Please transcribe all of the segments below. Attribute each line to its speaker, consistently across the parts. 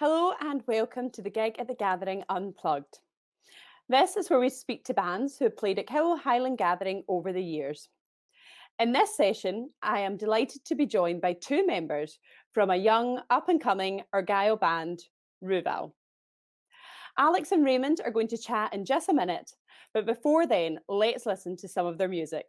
Speaker 1: Hello and welcome to the Gig at the Gathering Unplugged. This is where we speak to bands who have played at Killaloe Highland Gathering over the years. In this session, I am delighted to be joined by two members from a young, up and coming Argyll band, Rhuvaal. Alex and Raymond are going to chat in just a minute, but before then, let's listen to some of their music.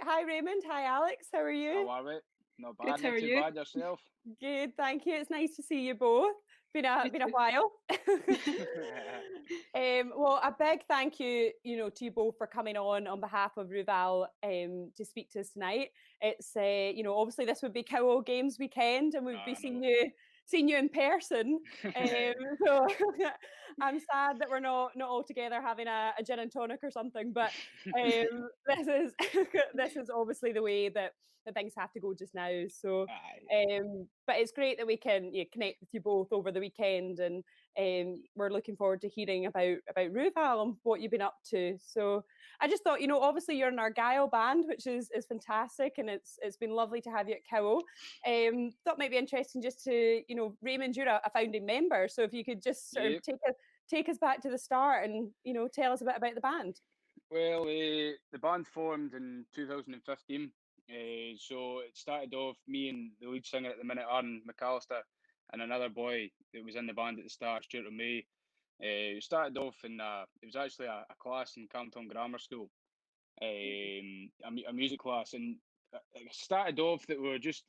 Speaker 1: Hi Raymond. Hi Alex. How are
Speaker 2: How
Speaker 1: you?
Speaker 2: are we? Not
Speaker 3: Good,
Speaker 2: bad,
Speaker 3: how
Speaker 2: not
Speaker 3: are
Speaker 2: too
Speaker 3: you?
Speaker 2: bad yourself.
Speaker 1: Good, thank you. It's nice to see you both.
Speaker 3: You
Speaker 1: Been a
Speaker 3: too.
Speaker 1: while. Well, a big thank you, to you both for coming on behalf of Rhuvaal to speak to us tonight. It's obviously this would be Killaloe Games weekend, and we'd be
Speaker 2: I know.
Speaker 1: seeing you in person. So I'm sad that we're not all together having a gin and tonic or something. But this is this is obviously the way that that things have to go just now. So,
Speaker 2: Aye.
Speaker 1: but it's great that we can connect with you both over the weekend, and we're looking forward to hearing about Rhuvaal and what you've been up to. So, I just thought, obviously you're in our Argyll band, which is fantastic, and it's been lovely to have you at Cowl. Thought might be interesting just to, Raymond, you're a founding member, so if you could just sort of
Speaker 2: Yep.
Speaker 1: take us back to the start and tell us a bit about the band.
Speaker 2: Well, the band formed in 2015. So it started off me and the lead singer at the minute, Aaron McAllister, and another boy that was in the band at the start, Stuart May. It started off in it was actually a class in Campton Grammar School, a music class, and it started off that we were just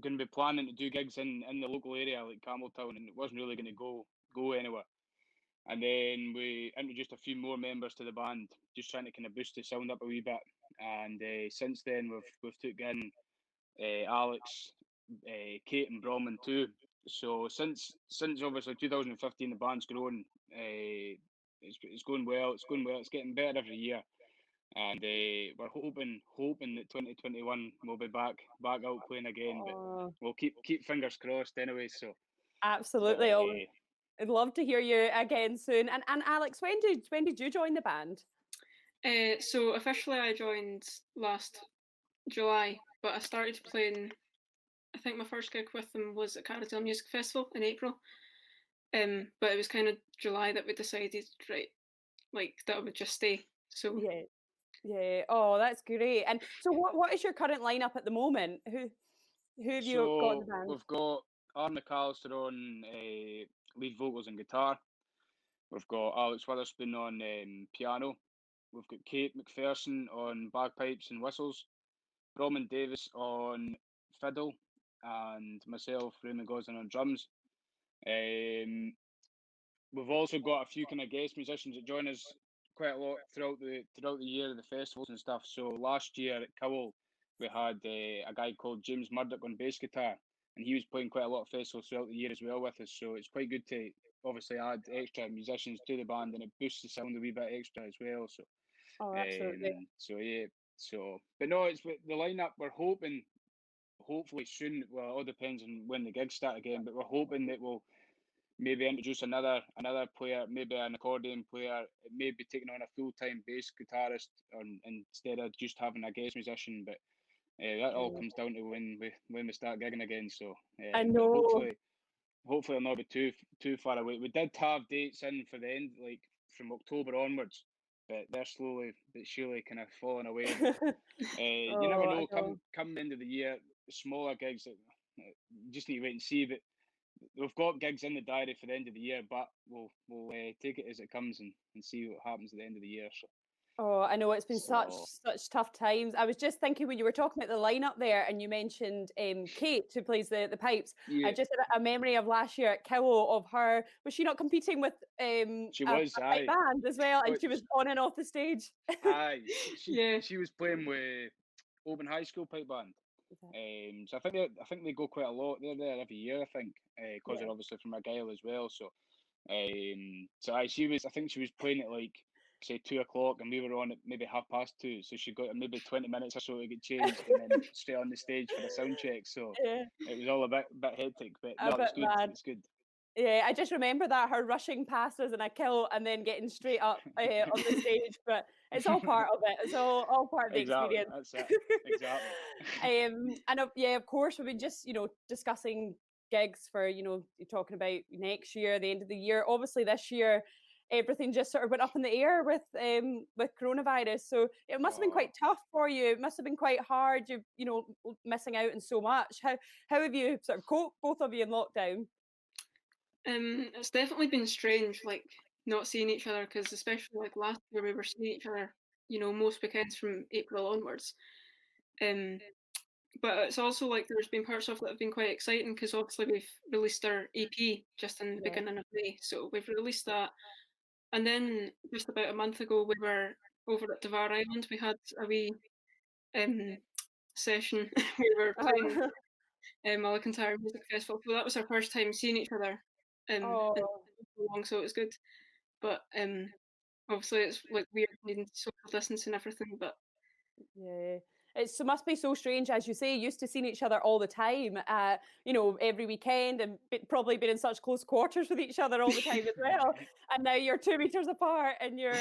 Speaker 2: going to be planning to do gigs in the local area like Campbelltown, and it wasn't really going to go anywhere. And then we introduced a few more members to the band, just trying to kind of boost the sound up a wee bit. And since then, we've took in Alex, Kate, and Brahman too. So since obviously 2015, the band's grown. It's going well. It's going well. It's getting better every year. And we're hoping that 2021 we'll be back out playing again. But
Speaker 1: Oh,
Speaker 2: we'll keep fingers crossed anyway. So, but
Speaker 1: absolutely. Oh, I'd love to hear you again soon. And Alex, when did you join the band?
Speaker 3: So officially I joined last July, but I started playing, I think my first gig with them was at Carousel Music Festival in April. But it was kind of July that we decided, right, like that I would just stay. So
Speaker 1: Yeah, yeah. Oh, that's great. And so, what is your current lineup at the moment? Who have you got in the
Speaker 2: So
Speaker 1: band?
Speaker 2: we've got Aaron McAllister on lead vocals and guitar. We've got Alex Witherspoon on piano. We've got Kate McPherson on bagpipes and whistles. Roman Davis on fiddle, and myself, Raymond Gosling, on drums. Um, we've also got a few kind of guest musicians that join us quite a lot throughout the year, the festivals and stuff. So last year at Cowl, we had a guy called James Murdoch on bass guitar, and he was playing quite a lot of festivals throughout the year as well with us. So it's quite good to obviously add extra musicians to the band, and it boosts the sound a wee bit extra as well. So
Speaker 1: Oh, absolutely.
Speaker 2: so yeah, but no, it's the lineup. We're hopefully soon. Well, it all depends on when the gigs start again, but we're hoping that we'll maybe introduce another player, maybe an accordion player, maybe taking on a full-time bass guitarist, instead of just having a guest musician. But that all
Speaker 1: Yeah.
Speaker 2: comes down to when we start gigging again. So,
Speaker 1: I
Speaker 2: but
Speaker 1: know.
Speaker 2: hopefully it'll not be too far away. We did have dates in for the end, like from October onwards, but they're slowly but surely kind of falling away. But you never
Speaker 1: Oh, I
Speaker 2: know.
Speaker 1: know.
Speaker 2: Come the end of the year, smaller gigs. You just need to wait and see. But we've got gigs in the diary for the end of the year, but we'll take it as it comes and see what happens at the end of the year.
Speaker 1: Oh, I know it's been
Speaker 2: So
Speaker 1: such tough times. I was just thinking when you were talking about the lineup there, and you mentioned Kate who plays the pipes. I
Speaker 2: yeah,
Speaker 1: just had a memory of last year at Cowl of her. Was she not competing with
Speaker 2: she
Speaker 1: a
Speaker 2: was.
Speaker 1: pipe
Speaker 2: Aye,
Speaker 1: band as well?
Speaker 2: oh,
Speaker 1: And she was on and off the stage.
Speaker 2: aye.
Speaker 3: yeah.
Speaker 2: She was playing with Open High School pipe band.
Speaker 1: Is that-
Speaker 2: So I think they go quite a lot. They're there every year, I think, because
Speaker 1: Yeah.
Speaker 2: they're obviously from Argyll as well. So aye, she was. I think she was playing at like say 2 o'clock, and we were on at maybe 2:30. So she got maybe 20 minutes or so to get changed, and then straight on the stage for the sound check. So
Speaker 1: Yeah,
Speaker 2: it was all a bit hectic, but
Speaker 1: a
Speaker 2: no,
Speaker 1: bit
Speaker 2: it's good.
Speaker 1: mad.
Speaker 2: It's good.
Speaker 1: Yeah, I just remember that her rushing past us in a kill and then getting straight up on the stage. But it's all part of it. It's all part of the
Speaker 2: Exactly.
Speaker 1: experience.
Speaker 2: That's it. Exactly.
Speaker 1: And yeah, of course, we've been just discussing gigs for you're talking about next year, the end of the year. Obviously, this year everything just sort of went up in the air with coronavirus. So it must have been
Speaker 2: Oh.
Speaker 1: quite tough for you. It must have been quite hard. Missing out on so much. How have you sort of coped, both of you, in lockdown?
Speaker 3: It's definitely been strange, like not seeing each other, because especially like last year we were seeing each other, most weekends from April onwards. Um, but it's also like there's been parts of it that have been quite exciting because obviously we've released our EP just in the
Speaker 1: Yeah.
Speaker 3: beginning of May, so we've released that, and then just about a month ago we were over at Devar Island. We had a wee um session. We were playing Malacantire Music Festival, so that was our first time seeing each other in
Speaker 1: Oh,
Speaker 3: so long, so it was good. But obviously it's like weird needing to social distance and everything. But
Speaker 1: yeah. must be so strange, as you say, used to seeing each other all the time, every weekend, and probably been in such close quarters with each other all the time as well. And now you're 2 meters apart, and you're,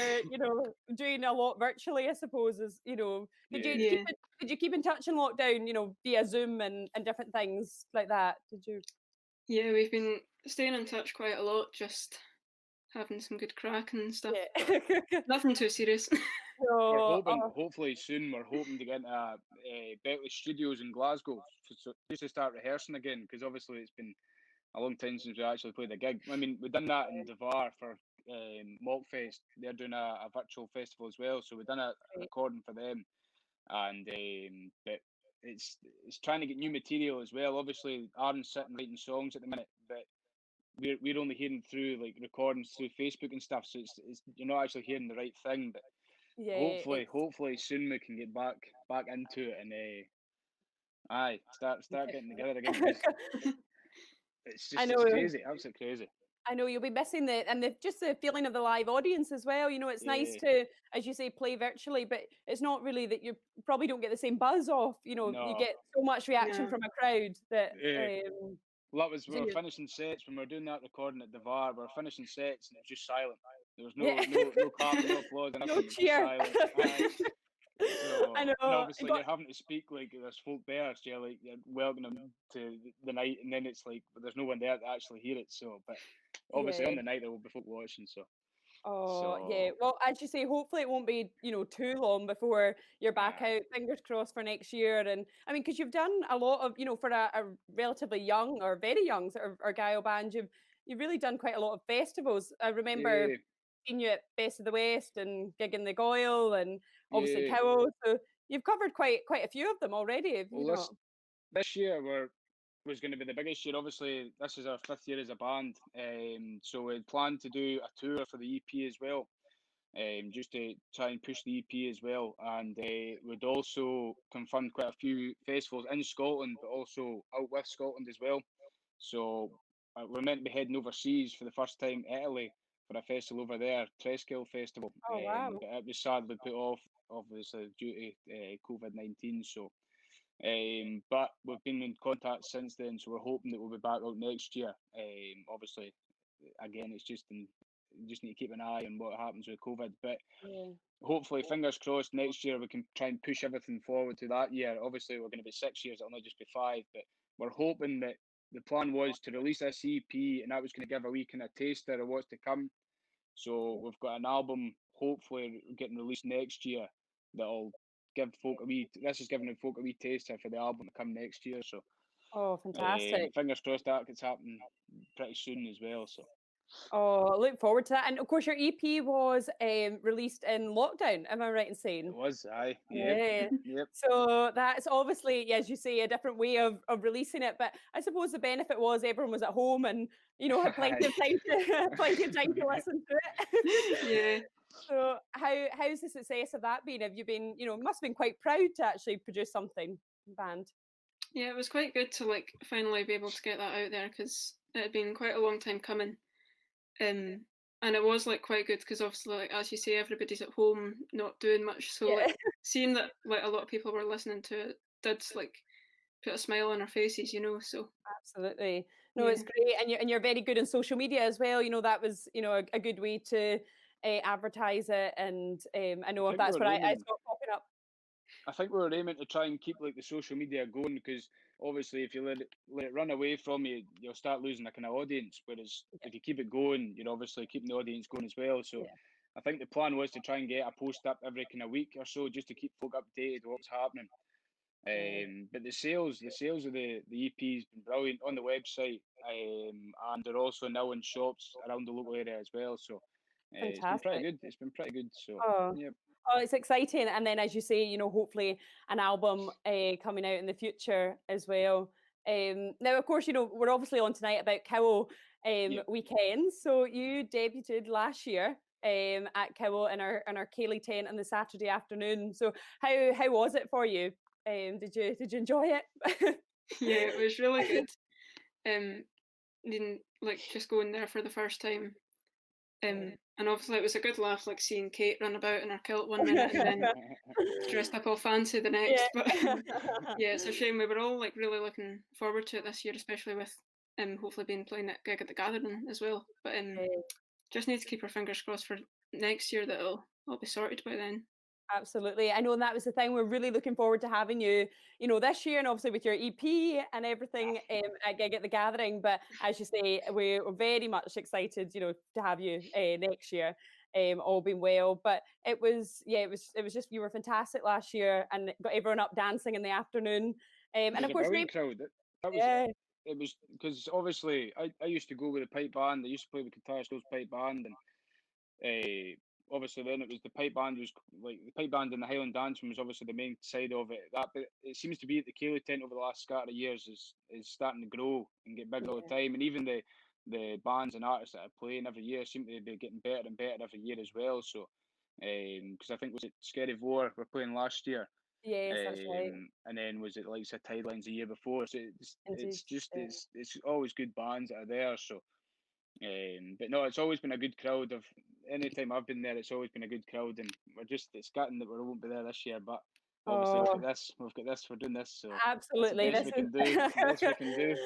Speaker 1: doing a lot virtually, I suppose. Did you
Speaker 2: Yeah.
Speaker 1: keep
Speaker 3: Yeah.
Speaker 1: it? Did you keep in touch a lot down, via Zoom and different things like that? Did you?
Speaker 3: Yeah, we've been staying in touch quite a lot, just having some good crack and stuff.
Speaker 1: Yeah.
Speaker 3: Nothing too serious.
Speaker 2: We're
Speaker 1: So,
Speaker 2: hoping, hopefully soon, we're hoping to get into Bentley Studios in Glasgow just to start rehearsing again, because obviously it's been a long time since we actually played a gig. I mean, we've done that in Devar for Mockfest. They're doing a virtual festival as well, so we've done a
Speaker 1: right.
Speaker 2: recording for them, and but it's trying to get new material as well. Obviously, Aaron's sitting writing songs at the minute, but we're only hearing through like recordings through Facebook and stuff, so it's you're not actually hearing the right thing. But
Speaker 1: Yeah,
Speaker 2: hopefully soon we can get back into it and start getting together again, because
Speaker 1: I
Speaker 2: it's
Speaker 1: know.
Speaker 2: crazy, absolutely crazy.
Speaker 1: I know you'll be missing just the feeling of the live audience as well. It's nice
Speaker 2: Yeah,
Speaker 1: to, as you say, play virtually, but it's not really that you probably don't get the same buzz off. You
Speaker 2: no,
Speaker 1: get so much reaction
Speaker 3: No.
Speaker 1: from a crowd that.
Speaker 2: yeah. Well, we
Speaker 1: So
Speaker 2: were
Speaker 1: you-
Speaker 2: finishing sets when we were doing that recording at the VAR. We were finishing sets and it was just silent. There was
Speaker 1: yeah.
Speaker 2: no clapping, no applause,
Speaker 1: No
Speaker 2: nothing. It was just
Speaker 1: cheer.
Speaker 2: silent. Aye. So,
Speaker 1: I know.
Speaker 2: and
Speaker 1: I
Speaker 2: obviously
Speaker 1: got,
Speaker 2: you're having to speak like there's folk there, so you're welcoming them to the night, and then it's like there's no one there to actually hear it. So, but obviously
Speaker 1: yeah.
Speaker 2: on the night there will be folk watching.
Speaker 1: Oh, yeah.
Speaker 2: So
Speaker 1: Well, as you say, hopefully it won't be, too long before you're back
Speaker 2: aye,
Speaker 1: out. Fingers crossed for next year. And I mean, because you've done a lot of, for a relatively young or very young sort of Argyle band, you've really done quite a lot of festivals. I remember
Speaker 2: yeah,
Speaker 1: seeing you at Best of the West and gigging the Goyle and obviously
Speaker 2: yeah.
Speaker 1: Cowell. So you've covered quite a few of them already, have you
Speaker 2: Well,
Speaker 1: not?
Speaker 2: this year was going to be the biggest year. Obviously, this is our 5th year as a band, so we planned to do a tour for the EP as well, just to try and push the EP as well. And we'd also confirmed quite a few festivals in Scotland, but also out with Scotland as well. So we're meant to be heading overseas for the first time, Italy, for a festival over there, Treskill Festival.
Speaker 1: Oh, wow.
Speaker 2: But it was sadly put off, obviously due to COVID-19. So, but we've been in contact since then, so we're hoping that we'll be back out next year. Obviously, again, it's just you just need to keep an eye on what happens with COVID. But
Speaker 1: Yeah.
Speaker 2: hopefully, fingers crossed, next year we can try and push everything forward to that year. Obviously, we're going to be 6 years; it'll not just be 5. But we're hoping that the plan was to release this EP, and that was going to give a wee kind of taster of what's to come. So we've got an album hopefully getting released next year that'll give folk a wee. This is giving folk a wee taster for the album to come next year. So
Speaker 1: Oh, fantastic.
Speaker 2: fingers crossed that gets happening pretty soon as well. So
Speaker 1: Oh, I look forward to that. And of course, your EP was released in lockdown. Am I right in
Speaker 2: it
Speaker 1: saying?
Speaker 2: was, aye, yep,
Speaker 1: Yeah.
Speaker 2: yep.
Speaker 1: So that's obviously, as you say, a different way of releasing it. But I suppose the benefit was everyone was at home and had plenty
Speaker 2: Aye.
Speaker 1: of time to listen to it.
Speaker 3: Yeah.
Speaker 1: So how's the success of that been? Have you been, must have been quite proud to actually produce something band.
Speaker 3: Yeah, it was quite good to like finally be able to get that out there because it had been quite a long time coming. And it was like quite good because obviously, like as you say, everybody's at home not doing much. So
Speaker 1: Yeah.
Speaker 3: like seeing that like a lot of people were listening to it did like put a smile on our faces, So
Speaker 1: Absolutely. No,
Speaker 3: yeah,
Speaker 1: it's great. And you're very good on social media as well. That was, a good way to advertise it. And I
Speaker 2: I
Speaker 1: know
Speaker 2: think
Speaker 1: that's
Speaker 2: we're
Speaker 1: what I
Speaker 2: aiming.
Speaker 1: saw popping up.
Speaker 2: I think we were aiming to try and keep like the social media going, because obviously if you let it run away from you, you'll start losing a kind of audience. Whereas
Speaker 1: Yeah.
Speaker 2: if you keep it going, you're obviously keeping the audience going as well. So
Speaker 1: Yeah.
Speaker 2: I think the plan was to try and get a post up every kind of week or so, just to keep folk updated with what's happening. But the sales of the EP has been brilliant on the website, and they're also now in shops around the local area as well. So it's been pretty
Speaker 1: Fantastic.
Speaker 2: good. It's been pretty good. So
Speaker 1: Oh,
Speaker 2: yeah,
Speaker 1: oh, it's exciting. And then, as you say, hopefully an album coming out in the future as well. Now, of course, we're obviously on tonight about Cowell
Speaker 2: yeah.
Speaker 1: weekends. So you debuted last year at Cowell in our Cayley tent on the Saturday afternoon. So how was it for you? Did you enjoy it?
Speaker 3: yeah, it was really good. Then like just going there for the first time. And obviously it was a good laugh, like seeing Kate run about in her kilt one minute and then dressed up all fancy the next.
Speaker 1: Yeah.
Speaker 3: But yeah, it's a shame. We were all like really looking forward to it this year, especially with hopefully being playing that gig at the Gathering as well. But just need to keep our fingers crossed for next year that it'll all be sorted by then.
Speaker 1: Absolutely. I know, and that was the thing. We're really looking forward to having you, this year, and obviously with your EP and everything at Gig at the Gathering. But as you say, we're very much excited, to have you next year. All being well. But it was just, you were fantastic last year, and got everyone up dancing in the afternoon. And of course,
Speaker 2: brilliant crowd. That was
Speaker 1: yeah,
Speaker 2: it was because obviously I used to go with a pipe band. I used to play with Guitar Skills pipe band, and obviously then it was the pipe band was like the pipe band and the Highland Dancing was obviously the main side of it. But it seems to be at the Ceilidh tent over the last scatter of years is starting to grow and get bigger all the time, and even the bands and artists that are playing every year seem to be getting better and better every year as well. So, because I think was it Scary Vor were playing last year.
Speaker 1: yes, that's right.
Speaker 2: And then was it like Tidelines the year before? So
Speaker 1: Indeed.
Speaker 2: it's always good bands that are there. So, but no, it's always been a good crowd. Of any time I've been there, it's always been a good crowd, and it's gutting that we won't be there this year. But obviously we've got this, we're doing this, so
Speaker 1: Absolutely,
Speaker 2: that's the best we can do. Best we can do.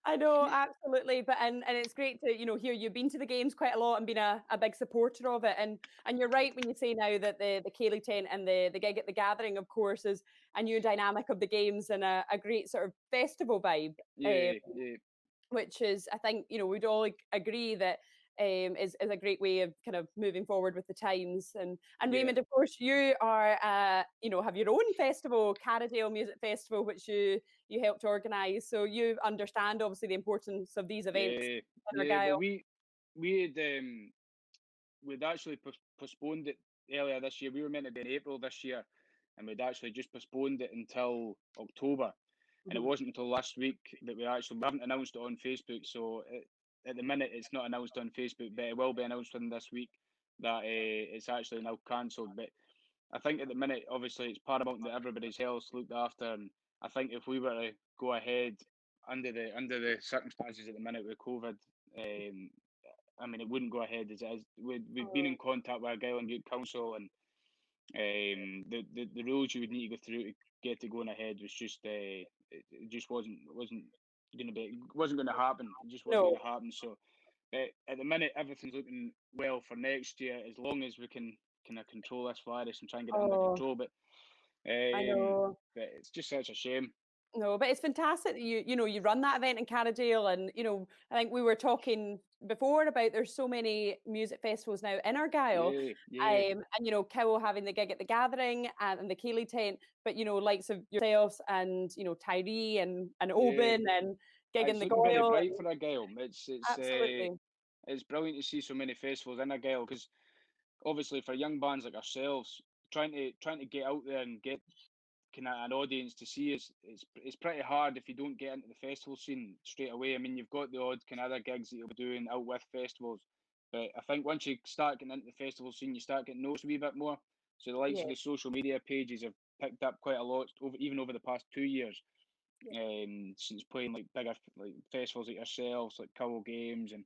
Speaker 1: I know, absolutely, but and it's great to hear you've been to the games quite a lot and been a big supporter of it, and you're right when you say now that the Ceilidh tent and the gig at the Gathering, of course, is a new dynamic of the games and a great sort of festival vibe.
Speaker 2: Yeah.
Speaker 1: Which is, I think, we'd all agree that is a great way of kind of moving forward with the times. And Raymond, of course, you are, have your own festival, Caradale Music Festival, which you helped organise. So you understand, obviously, the importance of these events.
Speaker 2: Well, we'd actually postponed it earlier this year. We were meant to be in April this year, and we'd actually just postponed it until October. And it wasn't until last week that we haven't announced it on Facebook. So at the minute, it's not announced on Facebook, but it will be announced within this week that it's actually now cancelled. But I think at the minute, obviously, it's paramount that everybody's health looked after. And I think if we were to go ahead under the circumstances at the minute with COVID, I mean, it wouldn't go ahead as it is. We've been in contact with our Gailand Youth Council, and the rules you would need to go through to get to going ahead was just it just wasn't going to happen. It just wasn't going to happen. So at the minute, everything's looking well for next year, as long as we can kind of control this virus and try and get it under control. But
Speaker 1: I know.
Speaker 2: But it's just such a shame.
Speaker 1: No, but it's fantastic that you run that event in Caradale, and I think we were talking before about there's so many music festivals now in Argyll, and Cow having the gig at the Gathering and the Ceilidh tent, but likes of yourselves and Tyree and Oban and gig in the
Speaker 2: Goyle. It's looking very
Speaker 1: Goyle.
Speaker 2: bright for Argyll. It's
Speaker 1: Absolutely.
Speaker 2: It's brilliant to see so many festivals in Argyll, because obviously for young bands like ourselves, trying to get out there and get kind of an audience to see us, it's pretty hard if you don't get into the festival scene straight away. I mean, you've got the odd kind of other gigs that you'll be doing out with festivals, but I think once you start getting into the festival scene, you start getting noticed a wee bit more. So the likes of the social media pages have picked up quite a lot even over the past 2 years. Since playing like bigger like festivals like yourselves, like Cowell Games, and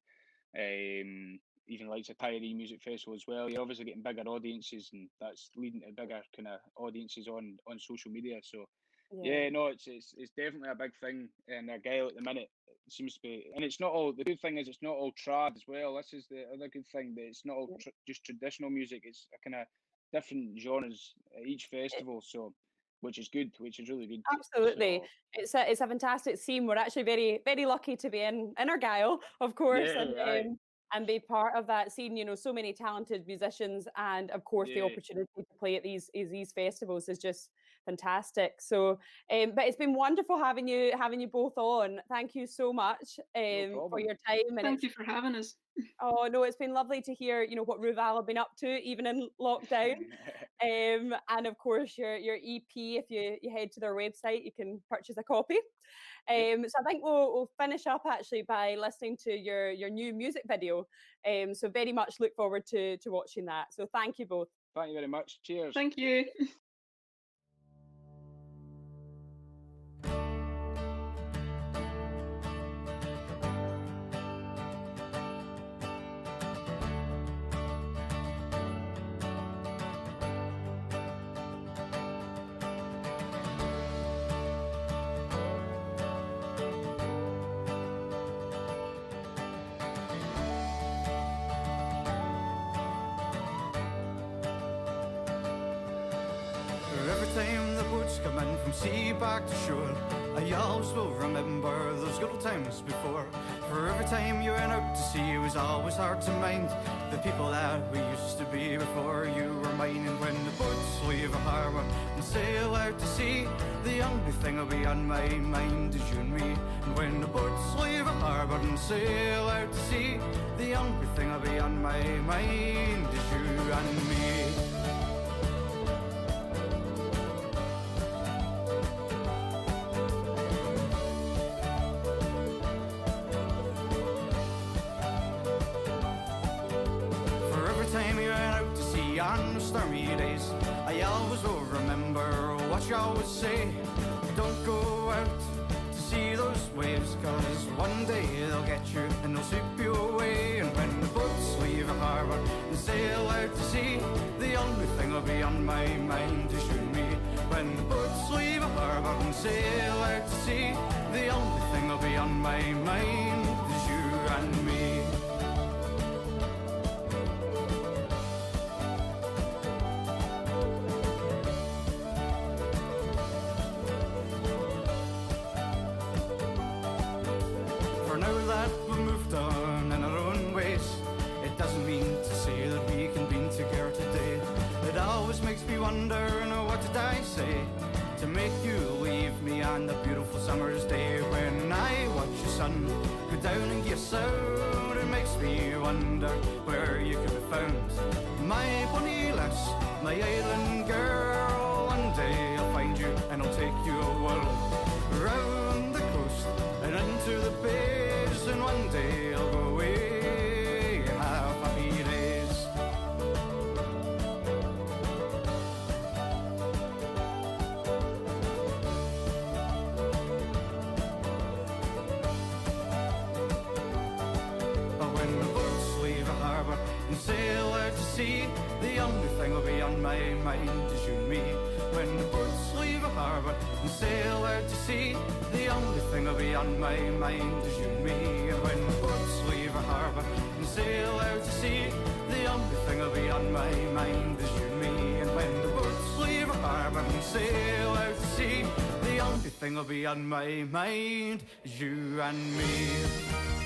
Speaker 2: even like the Tyree Music Festival as well. You're obviously getting bigger audiences, and that's leading to bigger kind of audiences on social media. So no, it's definitely a big thing in Argyll at the minute. It seems to be, and it's not all. The good thing is it's not all trad as well. This is the other good thing, that it's not all just traditional music. It's a kind of different genres at each festival. So, which is good, which is really good.
Speaker 1: Absolutely.
Speaker 2: So,
Speaker 1: it's a fantastic scene. We're actually very, very lucky to be in Argyll, of course, and be part of that scene. So many talented musicians, and of course the opportunity to play at these festivals is just fantastic. So but it's been wonderful having you both on. Thank you so much for your time. And
Speaker 3: thank you for having us.
Speaker 1: Oh no, it's been lovely to hear what Rhuvaal have been up to even in lockdown. And of course your EP, if you head to their website, you can purchase a copy. So I think we'll finish up actually by listening to your new music video. So very much look forward to watching that. So thank you both.
Speaker 2: Thank you very much. Cheers.
Speaker 3: Thank you.
Speaker 4: waves come in from sea back to shore, I always will remember those good old times before. For every time you went out to sea, it was always hard to mind the people that we used to be before you were mine. And when the boats leave a harbour and sail out to sea, the only thing will be on my mind is you and me. And when the boats leave a harbour and sail out to sea, the only thing will be on my mind is you and me. On stormy days, I always will remember what you always say. Don't go out to see those waves, cause one day they'll get you and they'll sweep you away. And when the boats leave a harbour and sail out to sea, the only thing will be on my mind is you and me. When the boats leave a harbour and sail out to sea, the only thing will be on my mind is you and me. To make you leave me on the beautiful summer's day, when I watch the sun go down and get out, it makes me wonder where you could be found. My bonny lass, my island girl, one day I'll find you and I'll take you a whirl round the coast and into the bays, and one day I'll go away and have happy days. Sail out to sea, the only thing will be on my mind is you and me. When the boats leave a harbour and sail out to sea, the only thing will be on my mind is you and me. And when the boats leave a harbour and sail out to sea, the only thing will be on my mind is you and me. And when the boats leave a harbour and sail out to sea, the only thing will be on my mind is you and me.